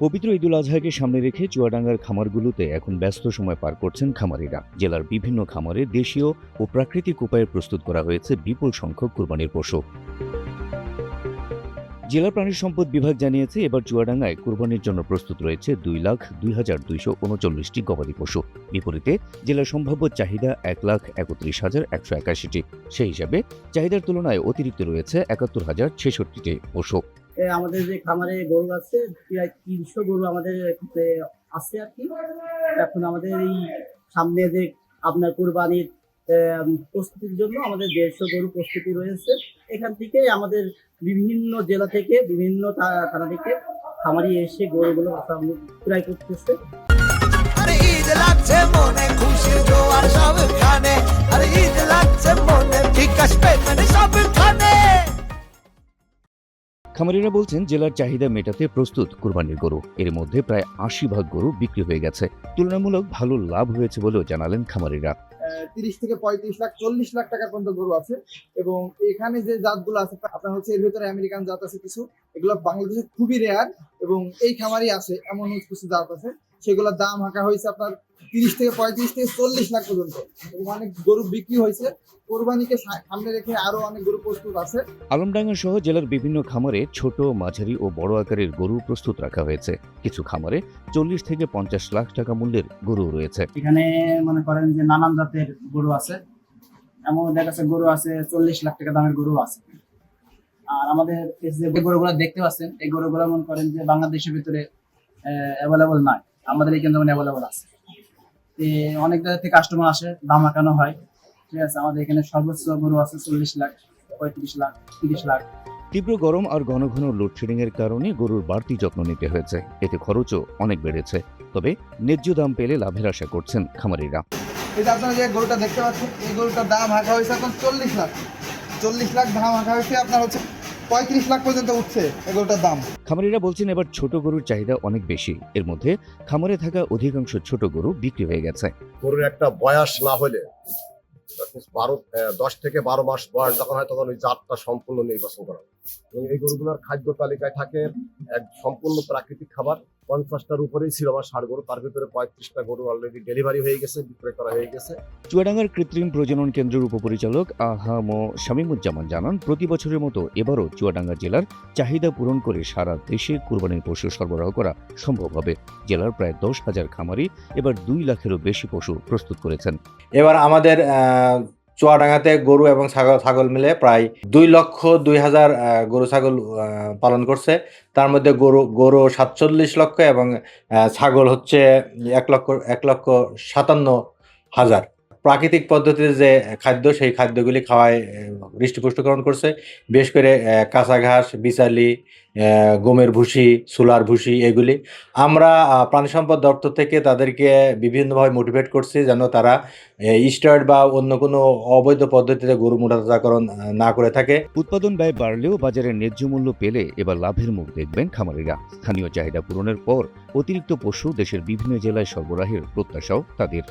পবিত্র ঈদুল আজহাকে সামনে রেখে চুয়াডাঙ্গার খামারগুলোতে এখন ব্যস্ত সময় পার করছেন খামারিরা। জেলার বিভিন্ন খামারে দেশীয় ও প্রাকৃতিক উপায়ে প্রস্তুত করা হয়েছে বিপুল সংখ্যক কুরবানির পশু। জেলা প্রাণী সম্পদ বিভাগ জানিয়েছে, এবার চুয়াডাঙ্গায় কুরবানির জন্য প্রস্তুত রয়েছে 2,02,239টি গবাদি পশু। বিপরীতে জেলার সম্ভাব্য চাহিদা 1,31,181টি। সেই হিসাবে চাহিদার তুলনায় অতিরিক্ত রয়েছে 71,066টি পশু। আমাদের যে খামারে গরু আছে প্রায় 300 গরু আমাদের আছে আর কি। এখন আমাদের এই সামনে যে আপনার কুরবানির প্রস্তুতির জন্য আমাদের 150 গরু প্রস্তুতি রয়েছে। এখান থেকে আমাদের বিভিন্ন জেলা থেকে বিভিন্ন থানা থেকে খামারি এসে গরুগুলো ক্রয় করতেছে। খামারিরা বলছেন, জেলার চাহিদা মেটাতে প্রস্তুত কুরবানির গরু। এর মধ্যে প্রায় 80% গরু বিক্রি হয়ে গেছে। তুলনামূলক ভালো লাভ হয়েছে বলেও জানালেন খামারিরা। 30 থেকে 35 লাখ 40 লাখ টাকার পর্যন্ত গরু আছে। এবং এখানে যে জাতগুলো আছে আপনার হচ্ছে এর ভিতরে আমেরিকান জাত আছে কিছু, এগুলো বাংলাদেশে খুবই রেয়ার। এবং এই খামারই আছে এমন কিছু জাত আছে, সেগুলোর দাম হাঁকা হয়েছে আপনার 30 থেকে 35 থেকে 40 লাখ পর্যন্ত। এবং অনেক গরু বিক্রি হয়েছে। কোরবানিকে সামনে রেখে আরো অনেক গরু প্রস্তুত আছে। আলমডাঙ্গা সহ জেলার বিভিন্ন খামারে ছোট, মাঝারি ও বড় আকারের গরু প্রস্তুত রাখা হয়েছে। কিছু খামারে 40 থেকে 50 লাখ টাকা মূল্যের গরু রয়েছে। এখানে মনে করেন যে নানান জাতের গরু আছে, এমন দেখা যাচ্ছে গরু আছে 40 লাখ টাকা দামের গরু আছে। আর আমাদের যে গরুগুলো দেখতে পাচ্ছেন, এই গরুগুলো মনে করেন যে বাংলাদেশের ভিতরে অ্যাভেলেবল নাই, আমাদের এখানে যেমন অ্যাভেলেবল আছে। অনেক জায়গা থেকে কাস্টমার আসে, দাম আঁকানো হয়। ঠিক আছে, আমাদের এখানে সর্বোচ্চ গরু আছে 40 লাখ, 35 লাখ, 30 লাখ। তীব্র গরম আর ঘন ঘন লোডশেডিং এর কারণে গরুর বাড়তি যত্ন নিতে হয়েছে। এতে খরচও অনেক বেড়েছে। তবে ন্যায্য দাম পেলে লাভের আশা করছেন খামারিরা। এই যে আপনারা যে গরুটা দেখতে পাচ্ছেন, এই গরুটার দাম হাঁকা হয়েছে এখন 40 লাখ। 40 লাখ দাম হাঁকা হয়েছে আপনার হচ্ছে 35 লাখ পর্যন্ত উঠছে এই গরুটার দাম। খামারিরা বলছেন, এবার ছোট গরুর চাহিদা অনেক বেশি। এর মধ্যে খামারে থাকা অধিকাংশ ছোট গরু বিক্রি হয়ে গেছে। গরুর একটা বয়স না হলে 10 থেকে 12 মাস বয়স যখন হয়, তখন ওই জাতটা সম্পূর্ণ নির্বাচন করা হয়। এবং এই গরুগুলোর খাদ্য তালিকায় থাকে এক সম্পূর্ণ প্রাকৃতিক খাবার। 50টার উপরেই ছিল আমার ষাঁড় গরু, তার ভিতরে 35টা গরু অলরেডি ডেলিভারি হয়ে গেছে, বিক্রয় করা হয়ে গেছে। চুয়াডাঙ্গার কৃত্রিম প্রজনন কেন্দ্রের উপপরিচালক আহম শামীমুজ্জামান জানান, প্রতি বছরের মতো এবারও চুয়াডাঙ্গা জেলার চাহিদা পূরণ করে সারা দেশে কুরবানির পশু সরবরাহ করা সম্ভব হবে। জেলার প্রায় 10,000 খামারি এবার 2 লাখেরও বেশি পশু প্রস্তুত করেছেন। এবার আমাদের চুয়াডাঙ্গাতে গরু এবং ছাগল মিলে প্রায় 2,02,000 গরু ছাগল পালন করছে। তার মধ্যে গরু 47 লক্ষ এবং ছাগল হচ্ছে 1,57,000। প্রাকৃতিক পদ্ধতিতে যে খাদ্য, সেই খাদ্যগুলি খাওয়ায় হৃষ্টপুষ্টকরণ করছে। বিশেষ করে কাঁচা ঘাস, বিচালি, গমের ভুসি, সোলার ভুসি, এগুলি আমরা প্রাণী সম্পদ দপ্তর থেকে তাদেরকে বিভিন্নভাবে মোটিভেট করছি যেন তারা স্টেরয়েড বা অন্য কোনো অবৈধ পদ্ধতিতে গরু মোটাতাজাকরণ না করে থাকে। উৎপাদন ব্যয় বাড়লেও বাজারে ন্যায্য মূল্য পেলে এবার লাভের মুখ দেখবেন খামারিরা। স্থানীয় চাহিদা পূরণের পর অতিরিক্ত পশু দেশের বিভিন্ন জেলায় সরবরাহের প্রত্যাশাও তাদের।